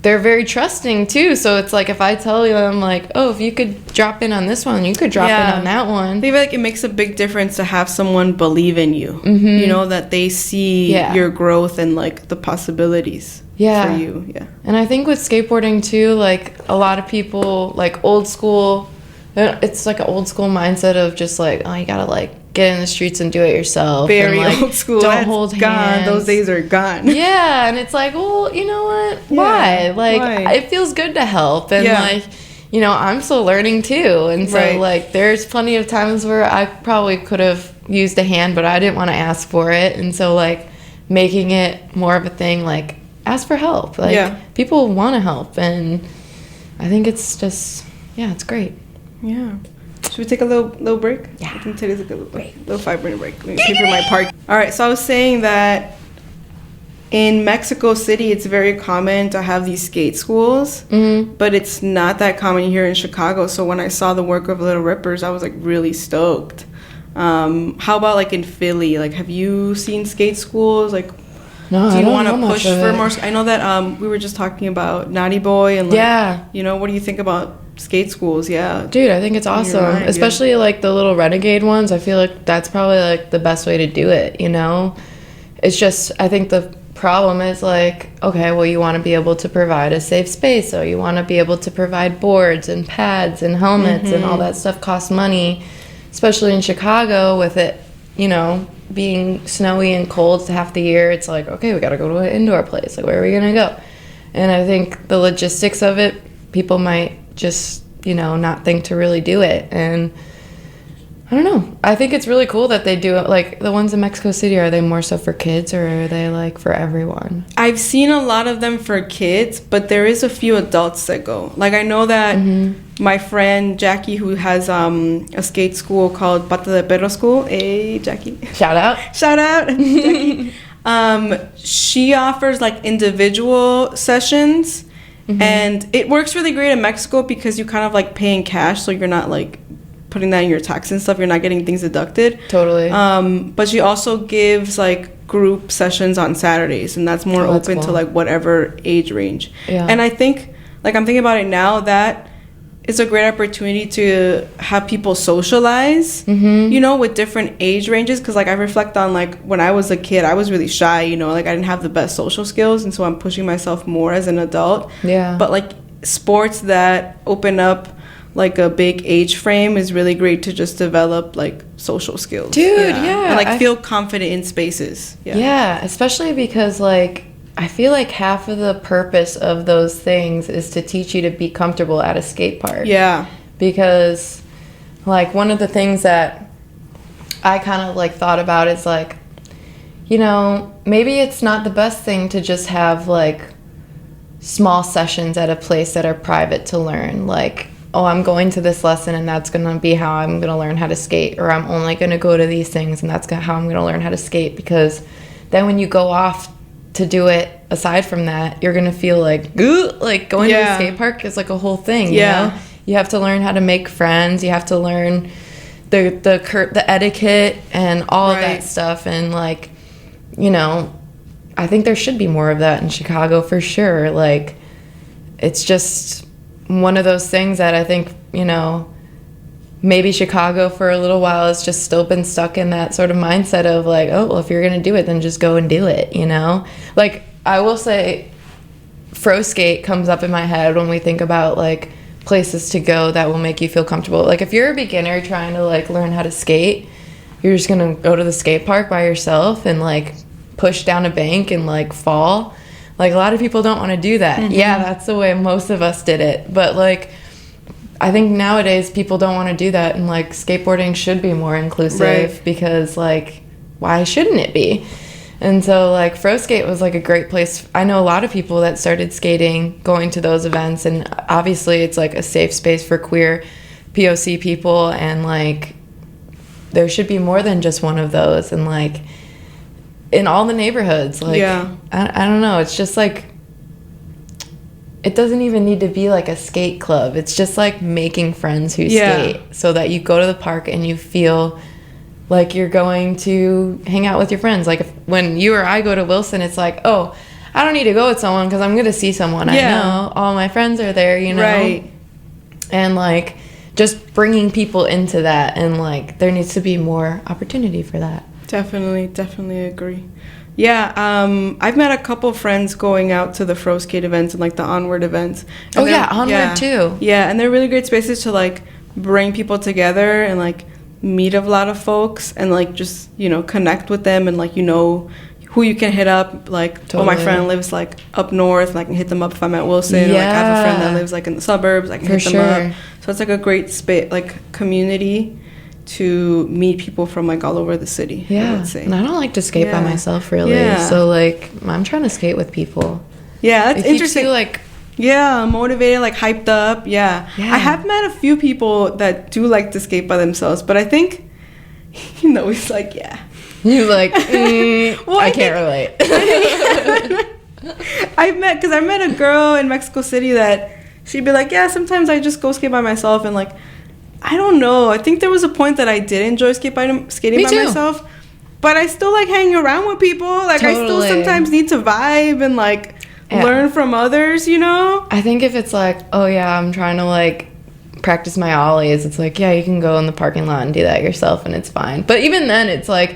they're very trusting too. So it's like, if I tell them like, oh, if you could drop in on this one, you could drop in on that one. I feel like it makes a big difference to have someone believe in you. You know, that they see your growth and like the possibilities for you. Yeah. And I think with skateboarding too, like a lot of people, like old school It's like an old school mindset of just like, oh, you gotta like get in the streets and do it yourself. Very and, like, old school. Don't hold hands. Those days are gone. Yeah, and it's like, well, you know what? Why? Like, it feels good to help, and like, you know, I'm still learning too, and so like, there's plenty of times where I probably could have used a hand, but I didn't want to ask for it, and so like, making it more of a thing, like, ask for help. Like, people want to help, and I think it's just, it's great. Yeah. Should we take a little break? Yeah. I think today's a good little 5-minute break. Let me pay for my park. All right. So I was saying that in Mexico City, it's very common to have these skate schools, but it's not that common here in Chicago. So when I saw the work of Little Rippers, I was like really stoked. How about like in Philly? Like, have you seen skate schools? Like, no, do you want to push for more? I know that we were just talking about Naughty Boy and like, you know, what do you think about skate schools? Yeah, dude, I think it's awesome, especially like the little renegade ones. I feel like that's probably like the best way to do it, you know. It's just, I think the problem is like, okay, well, you want to be able to provide a safe space, so you want to be able to provide boards and pads and helmets, and all that stuff costs money, especially in Chicago with it, you know, being snowy and cold half the year. It's like, okay, we got to go to an indoor place, like, where are we gonna go? And I think the logistics of it, people might just, you know, not think to really do it. And I don't know, I think it's really cool that they do it. Like, the ones in Mexico City, are they more so for kids, or are they like for everyone? I've seen a lot of them for kids, but there is a few adults that go. Like, I know that my friend Jackie, who has a skate school called Pata de Perro School. Hey, Jackie. Shout out, Jackie. She offers like individual sessions. And it works really great in Mexico because you kind of like pay in cash, so you're not like putting that in your tax and stuff. You're not getting things deducted. Totally. But she also gives like group sessions on Saturdays, and that's more open to like whatever age range. Yeah. And I think, like, I'm thinking about it now, that it's a great opportunity to have people socialize, you know, with different age ranges. Because, like, I reflect on, like, when I was a kid, I was really shy, you know, like, I didn't have the best social skills. And so I'm pushing myself more as an adult. Yeah. But, like, sports that open up, like, a big age frame is really great to just develop, like, social skills. Dude, yeah. And, like, feel confident in spaces. Yeah, especially because, like, I feel like half of the purpose of those things is to teach you to be comfortable at a skate park. Yeah. Because, like, one of the things that I kind of, like, thought about is, like, you know, maybe it's not the best thing to just have, like, small sessions at a place that are private to learn. Like, oh, I'm going to this lesson and that's going to be how I'm going to learn how to skate. Or I'm only going to go to these things and that's how I'm going to learn how to skate. Because then when you go off to do it aside from that, you're gonna feel like, ooh, like going to the skate park is like a whole thing. You know, you have to learn how to make friends, you have to learn the etiquette and all of that stuff. And, like, you know, I think there should be more of that in Chicago for sure. Like, it's just one of those things that I think, you know, maybe Chicago for a little while has just still been stuck in that sort of mindset of like, oh, well, if you're going to do it, then just go and do it, you know? Like, I will say Fro Skate comes up in my head when we think about, like, places to go that will make you feel comfortable. Like, if you're a beginner trying to, like, learn how to skate, you're just going to go to the skate park by yourself and, like, push down a bank and, like, fall. Like, a lot of people don't want to do that. Yeah, that's the way most of us did it. But, like, I think nowadays people don't want to do that, and, like, skateboarding should be more inclusive because, like, why shouldn't it be? And so, like, Fro Skate was, like, a great place. I know a lot of people that started skating going to those events, and obviously it's, like, a safe space for queer POC people, and, like, there should be more than just one of those, and, like, in all the neighborhoods. Like, I don't know, it's just, like, it doesn't even need to be like a skate club. It's just like making friends who skate, so that you go to the park and you feel like you're going to hang out with your friends. Like, when you or I go to Wilson, it's like, oh, I don't need to go with someone because I'm going to see someone I know. All my friends are there, you know? Right. And, like, just bringing people into that, and, like, there needs to be more opportunity for that. Definitely agree. Yeah, I've met a couple friends going out to the Fro Skate events and, like, the Onward events. And Onward too. Yeah, and they're really great spaces to, like, bring people together and like meet a lot of folks and like just, you know, connect with them and like, you know, who you can hit up, like, totally. Oh, my friend lives like up north, and I can hit them up if I'm at Wilson. Yeah. Or, like, I have a friend that lives like in the suburbs, I can hit them up. So it's like a great like community to meet people from like all over the city. Yeah, I would say. And I don't like to skate by myself really. Yeah. So like I'm trying to skate with people. Yeah, that's interesting. You, like, yeah, motivated, like hyped up. Yeah. I have met a few people that do like to skate by themselves, but I think, you know, it's like, yeah. You're like, well, I can't relate. I met a girl in Mexico City that she'd be like, yeah, sometimes I just go skate by myself, and like, I don't know. I think there was a point that I did enjoy skating by myself, but I still like hanging around with people. Like, totally. I still sometimes need to vibe and like learn from others, you know? I think if it's like, oh yeah, I'm trying to like practice my ollies, it's like, yeah, you can go in the parking lot and do that yourself and it's fine. But even then, it's like,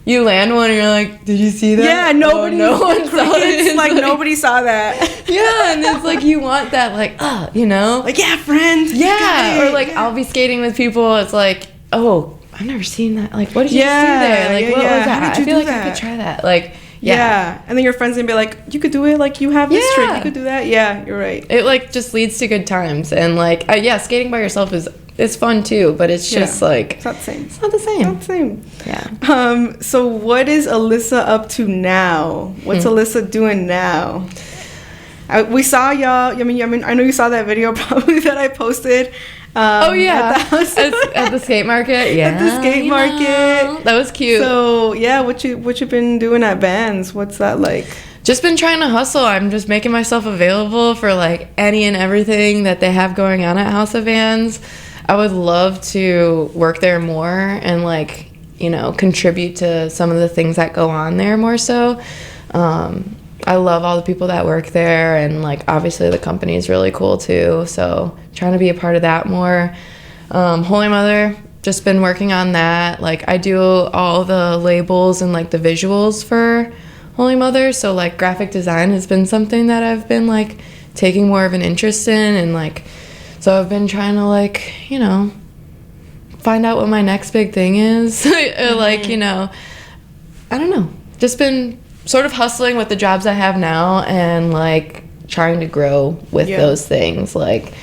you land one and you're like, did you see that? Yeah, nobody. No one saw it. It's like nobody saw that. Yeah, and it's like you want that, like, you know, like, yeah, friend. Yeah, or like I'll be skating with people. It's like, oh, I've never seen that. Like, what did you see there? Like, what was that? I feel like I could try that. Like, yeah. And then your friends gonna be like, you could do it. Like, you have this trick. You could do that. Yeah, you're right. It like just leads to good times, and like, skating by yourself is fun too, but it's just like it's not the same. It's not the same. It's not the same. Yeah. So what is Elissa up to now? What's Elissa doing now? We saw y'all. I mean, I know you saw that video probably that I posted. At the skate market. Yeah, at the skate market. That was cute. So yeah, what you been doing at Vans? What's that like? Just been trying to hustle. I'm just making myself available for like any and everything that they have going on at House of Vans. I would love to work there more and like, you know, contribute to some of the things that go on there more so. I love all the people that work there, and like obviously the company is really cool too. So trying to be a part of that more. Holy Mother, just been working on that. Like I do all the labels and like the visuals for Holy Mother. So like graphic design has been something that I've been like taking more of an interest in, and like, so I've been trying to like, you know, find out what my next big thing is. Like, you know, I don't know. Just been sort of hustling with the jobs I have now and like trying to grow with those things. Like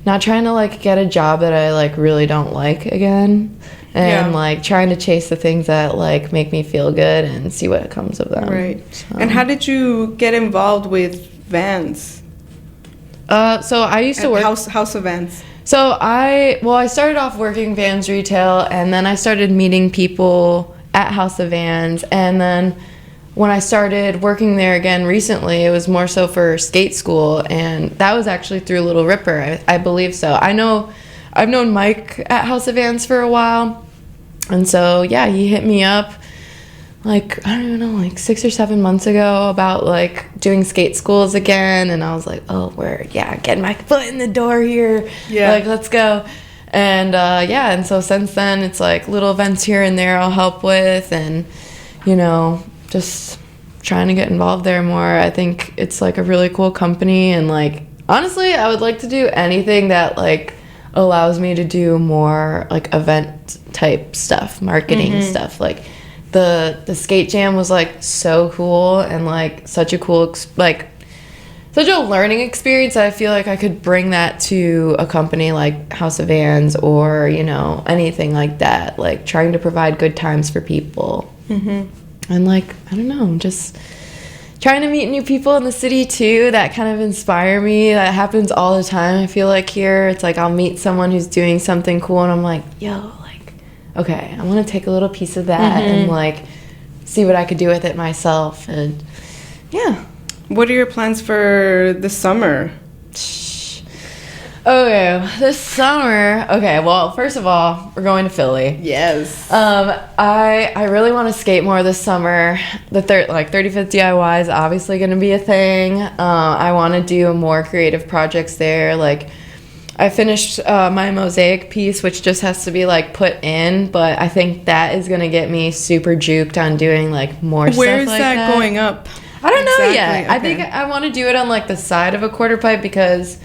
not trying to like get a job that I like really don't like again. And like trying to chase the things that like make me feel good and see what comes of them. Right. So. And how did you get involved with Vans? So I used to work House of Vans. So I started off working Vans retail, and then I started meeting people at House of Vans, and then when I started working there again recently, it was more so for skate school, and that was actually through Little Ripper, I believe so. I've known Mike at House of Vans for a while, and so yeah, he hit me up like, I don't even know, like 6 or 7 months ago about like doing skate schools again, and I was like, oh, getting my foot in the door here, like let's go. And and so since then it's like little events here and there I'll help with, and you know, just trying to get involved there more. I think it's like a really cool company, and like honestly I would like to do anything that like allows me to do more like event type stuff, marketing stuff. Like the skate jam was like so cool, and like such a cool such a learning experience that I feel like I could bring that to a company like House of Vans, or you know, anything like that, like trying to provide good times for people. And like, I don't know, just trying to meet new people in the city too that kind of inspire me. That happens all the time. I feel like here it's like I'll meet someone who's doing something cool and I'm like, yo, like, okay, I want to take a little piece of that and like see what I could do with it myself. And yeah. What are your plans for this summer? Okay, this summer. Okay, well, first of all, we're going to Philly. Yes. I really want to skate more this summer. The 35th DIY is obviously going to be a thing. I want to do more creative projects there. Like, I finished my mosaic piece, which just has to be like put in, but I think that is going to get me super juked on doing like more stuff like that. Where's that going up? I don't know yet. Okay. I think I want to do it on like the side of a quarter pipe because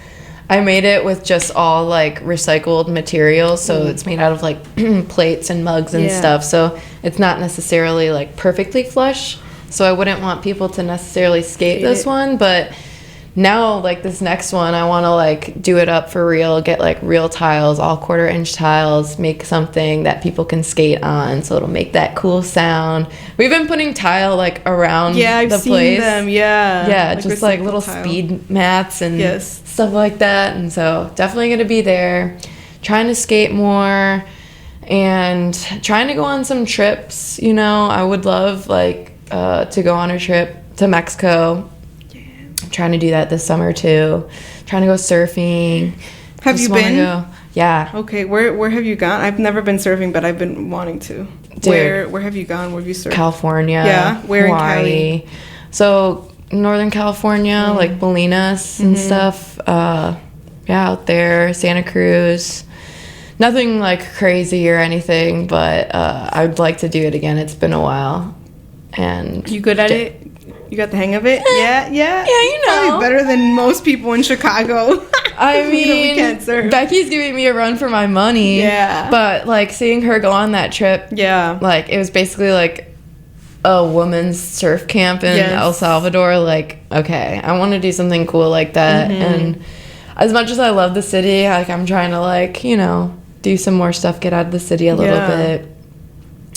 I made it with just all like recycled materials, so it's made out of like plates and mugs and stuff, so it's not necessarily like perfectly flush, so I wouldn't want people to necessarily skate this one, but now like this next one I want to like do it up for real, get like real tiles, all 1/4 inch tiles, make something that people can skate on, so it'll make that cool sound. We've been putting tile like around I've the seen place. them, like just like little tile. speed mats and stuff like that, and so definitely gonna be there, trying to skate more and trying to go on some trips. You know, I would love like to go on a trip to Mexico. I'm trying to do that this summer too. Trying to go surfing. Have you been? Yeah. Okay, where have you gone? I've never been surfing, but I've been wanting to. Dude, where have you gone? Where have you surfed? California. Yeah, where Hawaii. in Cali? So Northern California, like Bolinas and stuff. Out there, Santa Cruz. Nothing like crazy or anything, but I would like to do it again. It's been a while. And you good at it? You got the hang of it? Yeah. Yeah, you know. Probably better than most people in Chicago. I mean, we can't surf. Becky's giving me a run for my money. Yeah. But like seeing her go on that trip, like it was basically like a woman's surf camp in El Salvador. Like, okay, I want to do something cool like that. And as much as I love the city, like I'm trying to like, you know, do some more stuff, get out of the city a little bit.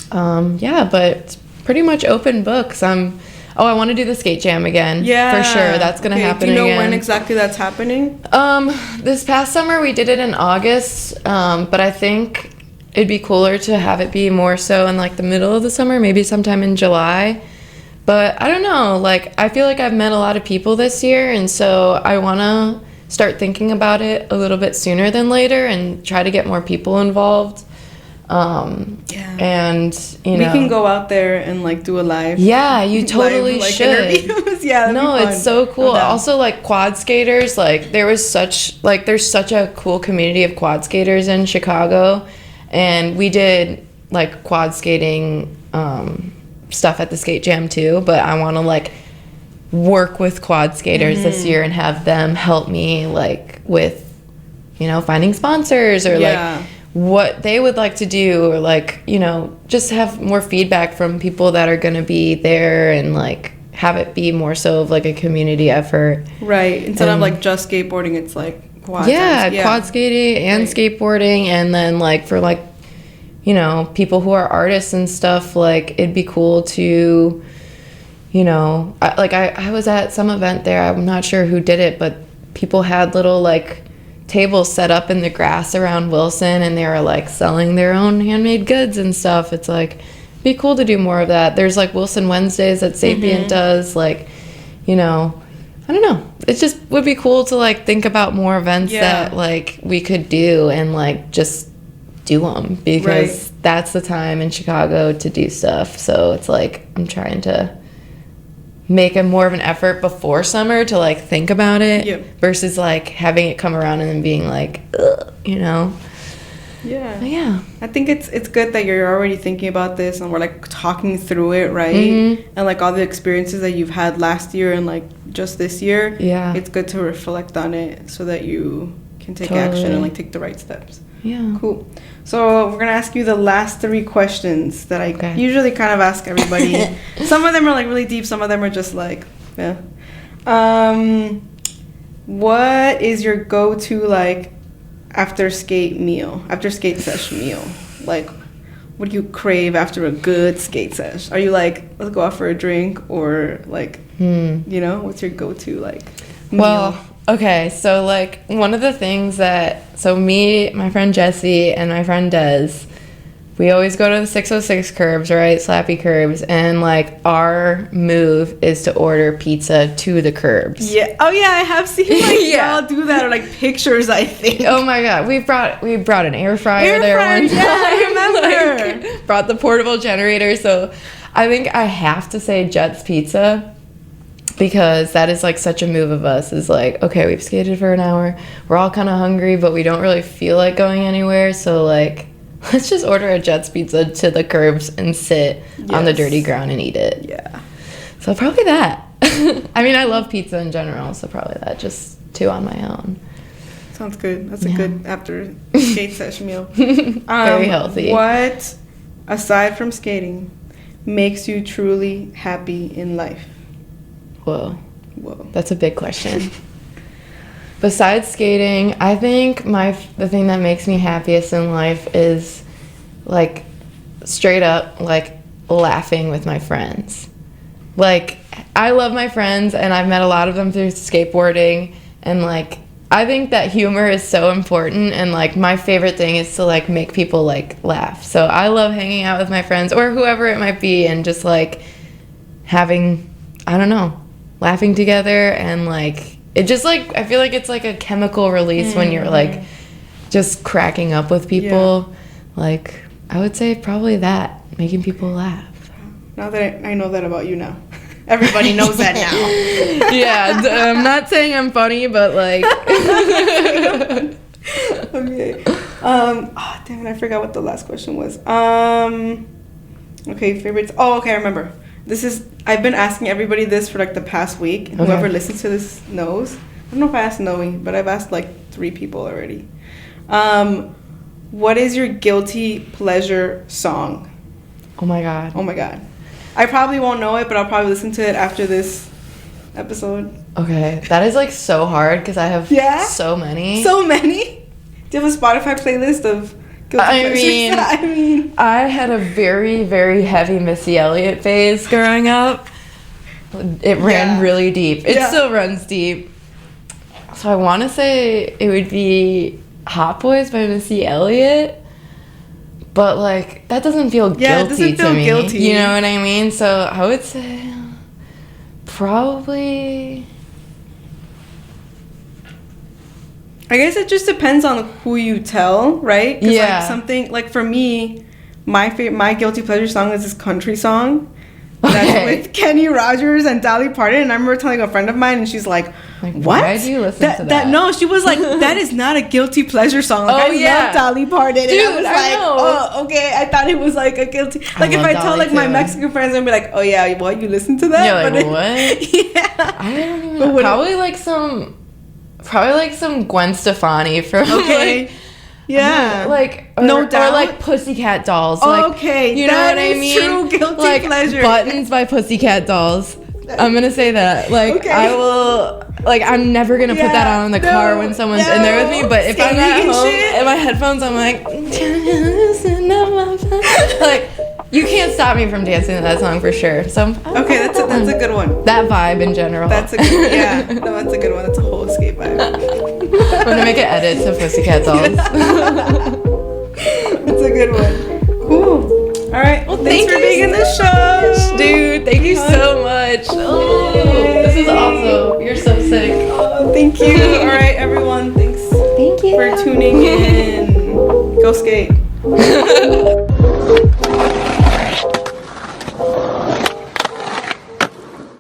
But it's pretty much open books. I want to do the skate jam again. Yeah. For sure. That's going to happen again. Do you know when exactly that's happening? This past summer we did it in August, but I think it'd be cooler to have it be more so in like the middle of the summer, maybe sometime in July. But I don't know, like I feel like I've met a lot of people this year, and so I want to start thinking about it a little bit sooner than later and try to get more people involved. And you know, we can go out there and like do a live. Yeah, you totally should. Interviews. Yeah, no, it's so cool. Also, like quad skaters, like there's such a cool community of quad skaters in Chicago, and we did like quad skating stuff at the skate jam too. But I want to like work with quad skaters this year and have them help me like with, you know, finding sponsors or like what they would like to do, or like, you know, just have more feedback from people that are going to be there and like have it be more so of like a community effort. Right. Instead of like just skateboarding, it's like quad. Quad skating and skateboarding. And then like for like, you know, people who are artists and stuff, like it'd be cool to, you know, I was at some event there. I'm not sure who did it, but people had little like tables set up in the grass around Wilson, and they were like selling their own handmade goods and stuff. It's like, it'd be cool to do more of that. There's like Wilson Wednesdays that Sapient does, like, you know, I don't know. It just would be cool to like think about more events that like we could do and like just do them, because that's the time in Chicago to do stuff. So it's like I'm trying to make a more of an effort before summer to like think about it versus like having it come around and then being like, ugh, you know. Yeah. I think it's good that you're already thinking about this and we're like talking through it, right? And like all the experiences that you've had last year and like just this year. Yeah. It's good to reflect on it so that you can take action and like take the right steps. Yeah. Cool. So we're going to ask you the last 3 questions that I usually kind of ask everybody. Some of them are like really deep. Some of them are just like, what is your go-to like after skate sesh meal? Like, what do you crave after a good skate sesh? Are you like, let's go out for a drink, or like, you know, what's your go-to like meal? Well, okay, so like one of the things me, my friend Jessie, and my friend Des, we always go to the 606 curbs, right? Slappy curbs, and like our move is to order pizza to the curbs. Yeah. Oh yeah, I have seen like y'all do that, or like pictures, I think. Oh my god, we brought an air fryer there one time. Yeah, I remember. Like, brought the portable generator. So I think I have to say Jet's Pizza, because that is like such a move of us. Is like, okay, we've skated for an hour, we're all kind of hungry, but we don't really feel like going anywhere, so like, let's just order a Jet's Pizza to the curbs and sit on the dirty ground and eat it. Yeah. So probably that. I mean, I love pizza in general, so probably that, just 2 on my own. Sounds good. That's a good after skate session meal. Very healthy. What, aside from skating, makes you truly happy in life? Whoa. That's a big question. Besides skating, I think the thing that makes me happiest in life is like straight up like laughing with my friends. Like I love my friends and I've met a lot of them through skateboarding, and like I think that humor is so important, and like my favorite thing is to like make people like laugh. So I love hanging out with my friends or whoever it might be and just like having, I don't know, laughing together, and like it just like I feel like it's like a chemical release when you're like just cracking up with people. Like I would say probably that, making people laugh. Now that I know that about you now. Everybody knows that now. Yeah, I'm not saying I'm funny, but like. Okay. Damn it, I forgot what the last question was. Okay, favorites. Oh, okay, I remember. I've been asking everybody this for like the past week. And whoever listens to this knows. I don't know if I asked Noe, but I've asked like 3 people already. What is your guilty pleasure song? Oh my god. I probably won't know it, but I'll probably listen to it after this episode. Okay, that is like so hard because I have so many. So many? Do you have a Spotify playlist of guilty pleasures? I had a very, very heavy Missy Elliott phase growing up. It ran really deep. It still runs deep. So I want to say it would be Hot Boys by Missy Elliott. But, like, that doesn't feel guilty to me. Guilty. You know what I mean? So, I would say probably... I guess it just depends on who you tell, right? Because, like, something... Like, for me, my guilty pleasure song is this country song. That's with Kenny Rogers and Dolly Parton. And I remember telling a friend of mine, and she's like, what? Why do you listen to that? No, she was like, that is not a guilty pleasure song. Like, I love Dolly Parton. Dude, and I was oh, okay. I thought it was like a guilty... Like, if I tell like my Mexican friends, I'm be like, oh yeah, what? You listen to that? You're like, what? Yeah. I don't even know. Probably like some Gwen Stefani from like... Yeah. Like, No Doubt. Or like Pussycat Dolls. Like, okay. You know what I mean? True guilty like, pleasure. Buttons by Pussycat Dolls. I'm gonna say that. Like, I will... Like, I'm never gonna put that on in the car when someone's in there with me, but if I'm at home in my headphones, I'm like... Like, you can't stop me from dancing to that song for sure. So okay, that's a good one. That vibe in general. That's a good no, that's a good one. That's a whole escape vibe. I'm gonna make an edit to Pussycat Dolls. That's a good one. Cool. All right. Well, thanks for being in the show, dude. Thank you so much. Oh, this is awesome. You're so sick. Oh, thank you. All right, everyone. Thanks. Thank you for tuning in. Go skate.